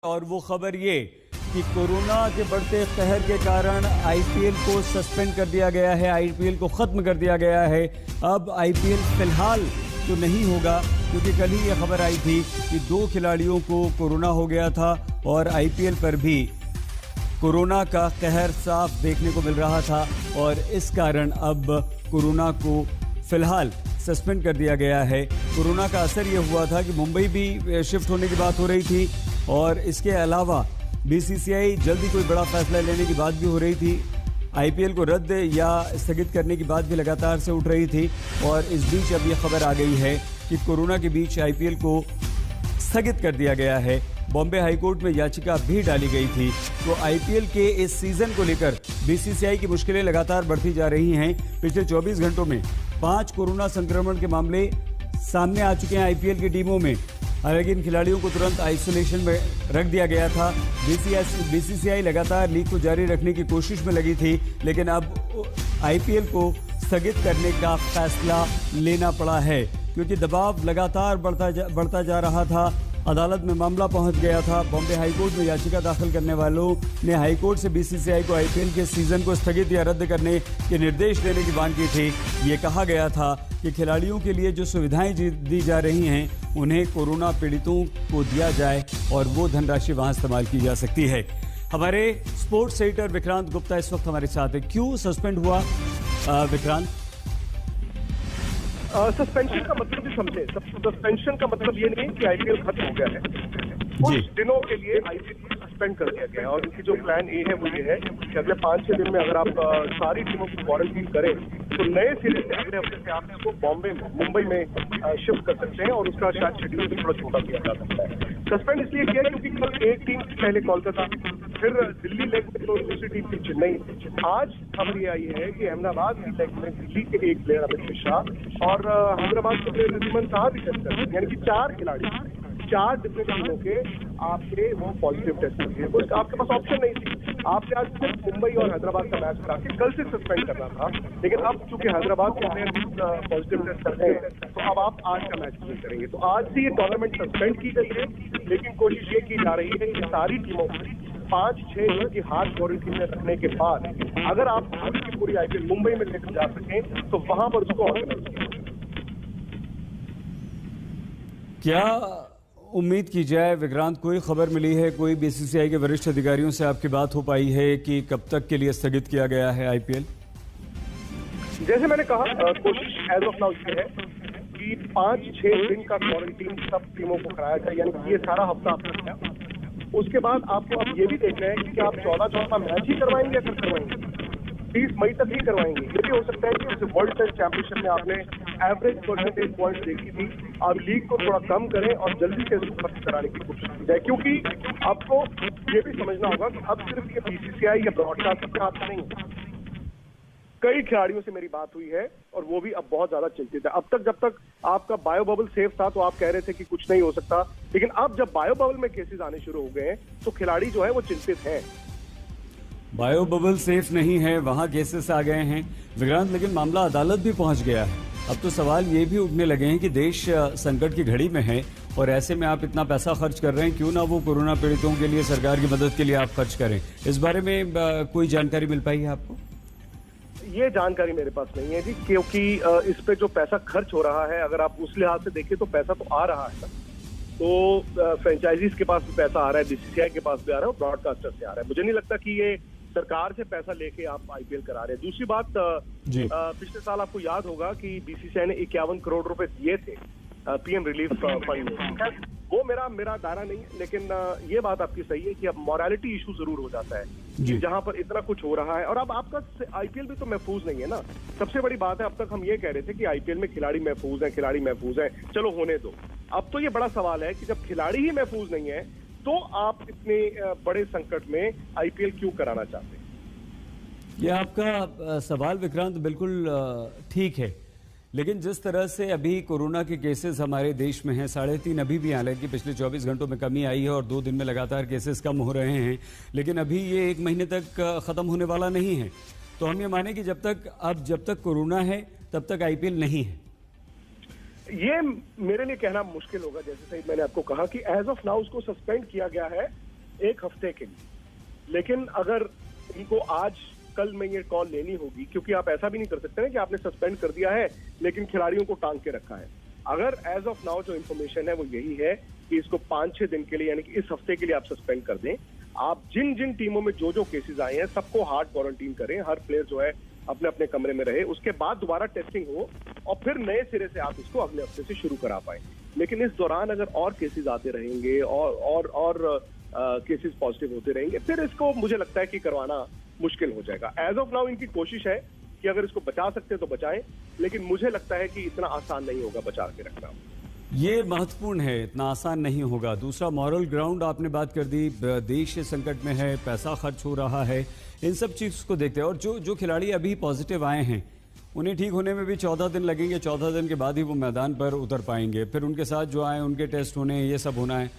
और वो खबर ये कि कोरोना के बढ़ते कहर के कारण आईपीएल को सस्पेंड कर दिया गया है, आईपीएल को ख़त्म कर दिया गया है। अब आईपीएल फिलहाल तो नहीं होगा, क्योंकि कल ही ये खबर आई थी कि 2 खिलाड़ियों को कोरोना हो गया था और आईपीएल पर भी कोरोना का कहर साफ देखने को मिल रहा था और इस कारण अब कोरोना को फिलहाल सस्पेंड कर दिया गया है। कोरोना का असर ये हुआ था कि मुंबई भी शिफ्ट होने की बात हो रही थी और इसके अलावा बीसीसीआई जल्दी कोई बड़ा फैसला लेने की बात भी हो रही थी। आईपीएल को रद्द या स्थगित करने की बात भी लगातार से उठ रही थी और इस बीच अब यह खबर आ गई है कि कोरोना के बीच आईपीएल को स्थगित कर दिया गया है। बॉम्बे हाईकोर्ट में याचिका भी डाली गई थी। तो आईपीएल के इस सीजन को लेकर बीसीसीआई की मुश्किलें लगातार बढ़ती जा रही हैं। पिछले 24 घंटों में 5 कोरोना संक्रमण के मामले सामने आ चुके हैं आईपीएल की टीमों में। हालांकि इन खिलाड़ियों को तुरंत आइसोलेशन में रख दिया गया था। बीसीसीआई लगातार लीग को जारी रखने की कोशिश में लगी थी, लेकिन अब आईपीएल को स्थगित करने का फैसला लेना पड़ा है, क्योंकि दबाव लगातार बढ़ता जा रहा था। अदालत में मामला पहुंच गया था। बॉम्बे हाईकोर्ट में याचिका दाखिल करने वालों ने हाईकोर्ट से बीसीसीआई को आईपीएल के सीजन को स्थगित या रद्द करने के निर्देश देने की मांग की थी। ये कहा गया था कि खिलाड़ियों के लिए जो सुविधाएं दी जा रही हैं उन्हें कोरोना पीड़ितों को दिया जाए और वो धनराशि वहां इस्तेमाल की जा सकती है। हमारे स्पोर्ट्स एडिटर विक्रांत गुप्ता इस वक्त हमारे साथ है। क्यों सस्पेंड हुआ विक्रांत? सस्पेंशन का मतलब भी समझे। सस्पेंशन का मतलब ये नहीं कि आईपीएल खत्म हो गया है, कुछ दिनों के लिए आईपीएल सस्पेंड कर दिया गया है। और इनकी जो प्लान ए है वो ये है कि अगले 5-6 दिन में अगर आप सारी टीमों को क्वारंटीन करें तो नए सिरे से अगले हफ्ते से आप इसको मुंबई में शिफ्ट कर सकते हैं और उसका शायद शेड्यूल भी थोड़ा छोटा किया जा सकता है। सस्पेंड इसलिए किया क्योंकि कल एक टीम पहले कोलकाता, फिर दिल्ली लेग में तो दूसरी टीम थी चेन्नई। आज खबर ये आई है कि अहमदाबाद की लेग में दिल्ली के एक प्लेयर अमित मिश्रा और हैदराबाद के प्लेयर नसीमन साहब भी टेस्ट कर, यानी कि 4 खिलाड़ी 4 डिफरेंट टीमों के आपके वो पॉजिटिव टेस्ट किए। वो आपके पास ऑप्शन नहीं थी। आपने आज सिर्फ मुंबई और हैदराबाद का मैच करा के कल से सस्पेंड करना था, लेकिन अब चूंकि हैदराबाद के प्लेयर पॉजिटिव टेस्ट करते हैं तो अब आप आज का मैच नहीं करेंगे। तो आज से ये टूर्नामेंट सस्पेंड की गई है, लेकिन कोशिश ये की जा रही है कि सारी टीमों को 5-6 दिन की हार्ड क्वारंटीन में रखने के बाद अगर आप पूरी की पूरी आईपीएल मुंबई में लेकर जा सकें तो वहां पर उसको ऑर्गेनाइज किया। क्या उम्मीद की जाए विक्रांत, कोई खबर मिली है, कोई बीसीसीआई के वरिष्ठ अधिकारियों से आपकी बात हो पाई है कि कब तक के लिए स्थगित किया गया है आईपीएल? जैसे मैंने कहा, कोशिश एज ऑफ नाउ ये है कि 5-6 दिन का क्वारंटीन सब टीमों को कराया जाए, यानी कि ये सारा हफ्ता आपका है। उसके बाद आपको अब ये भी देखना है कि क्या आप 14 मैच ही करवाएंगे या फिर करवाएंगे 30 मई तक ही करवाएंगे। ये भी हो सकता है कि जैसे वर्ल्ड टेस्ट चैंपियनशिप में आपने एवरेज परसेंटेज पॉइंट देखी थी, आप लीग को थोड़ा कम करें और जल्दी से इसको खत्म कराने की कोशिश की जाए। क्योंकि आपको ये भी समझना होगा कि अब सिर्फ ये बीसीसीआई या ब्रॉडकास्ट के हाथ में नहीं है। कई खिलाड़ियों से मेरी बात हुई है और वो भी अब बहुत ज्यादा चिंतित है। अब तक जब तक आपका बायो बबल सेफ था तो आप कह रहे थे कि कुछ नहीं हो सकता, लेकिन अब जब बायो बबल में केसेस आने शुरू हो गए हैं तो खिलाड़ी जो है वो चिंतित हैं। बायो बबल सेफ नहीं है, वहां केसेस आ गए हैं विक्रांत, लेकिन मामला अदालत भी पहुंच गया है। अब तो सवाल ये भी उठने लगे हैं कि देश संकट की घड़ी में है और ऐसे में आप इतना पैसा खर्च कर रहे हैं, क्यों ना वो कोरोना पीड़ितों के लिए, सरकार की मदद के लिए आप खर्च करें। इस बारे में कोई जानकारी मिल पाई है आपको? ये जानकारी मेरे पास नहीं है जी, क्योंकि इस पे जो पैसा खर्च हो रहा है, अगर आप उस लिहाज से देखें तो पैसा तो आ रहा है ना। तो फ्रेंचाइजीज के पास भी पैसा आ रहा है, बीसीसीआई के पास भी आ रहा है और ब्रॉडकास्टर से आ रहा है। मुझे नहीं लगता कि ये सरकार से पैसा लेके आप आईपीएल करा रहे हैं। दूसरी बात, पिछले साल आपको याद होगा कि बीसीसीआई ने 51 करोड़ रुपए दिए थे पीएम रिलीफ फंड में। वो मेरा दायरा नहीं है, लेकिन ये बात आपकी सही है कि अब मॉरलिटी इशू जरूर हो जाता है जहां पर इतना कुछ हो रहा है। और अब आपका आईपीएल भी तो महफूज नहीं है ना। सबसे बड़ी बात है, अब तक हम ये कह रहे थे कि आईपीएल में खिलाड़ी महफूज हैं, चलो होने दो। अब तो ये बड़ा सवाल है कि जब खिलाड़ी ही महफूज नहीं है तो आप इतने बड़े संकट में आईपीएल क्यों कराना चाहते हैं? ये आपका सवाल विक्रांत बिल्कुल ठीक है, लेकिन जिस तरह से अभी कोरोना के केसेस हमारे देश में हैं, 3.5 अभी भी, हालांकि पिछले 24 घंटों में कमी आई है और 2 दिन में लगातार केसेस कम हो रहे हैं, लेकिन अभी ये 1 महीने तक खत्म होने वाला नहीं है। तो हम ये माने कि जब तक कोरोना है तब तक आईपीएल नहीं है। ये मेरे लिए कहना मुश्किल होगा। जैसे सही मैंने आपको कहा कि एज ऑफ नाउ उसको सस्पेंड किया गया है 1 हफ्ते के लिए। लेकिन अगर इनको आज कल में ये कॉल लेनी होगी, क्योंकि आप ऐसा भी नहीं कर सकते ना कि आपने सस्पेंड कर दिया है लेकिन खिलाड़ियों को टांग के रखा है। अगर एज ऑफ नाउ जो इन्फॉर्मेशन है वो यही है कि इसको 5-6 दिन के लिए, यानी कि इस हफ्ते के लिए आप सस्पेंड कर दें। आप जिन जिन टीमों में जो केसेस आए हैं सबको हार्ड क्वारंटीन करें, हर प्लेयर जो है अपने अपने कमरे में रहे, उसके बाद दोबारा टेस्टिंग हो और फिर नए सिरे से आप इसको अगले हफ्ते से शुरू करा पाए। लेकिन इस दौरान अगर और केसेस आते रहेंगे और केसेस पॉजिटिव होते रहेंगे, फिर इसको मुझे लगता है कि करवाना मुश्किल हो जाएगा। एज ऑफ नाउ इनकी कोशिश है कि अगर इसको बचा सकते हैं तो बचाएं, लेकिन मुझे लगता है कि इतना आसान नहीं होगा बचा के रखना। ये महत्वपूर्ण है, इतना आसान नहीं होगा। दूसरा, मॉरल ग्राउंड आपने बात कर दी, देश संकट में है, पैसा खर्च हो रहा है, इन सब चीज़ को देखते हैं। और जो खिलाड़ी अभी पॉजिटिव आए हैं उन्हें ठीक होने में भी 14 दिन लगेंगे, 14 दिन के बाद ही वो मैदान पर उतर पाएंगे। फिर उनके साथ जो आए उनके टेस्ट होने, ये सब होना है।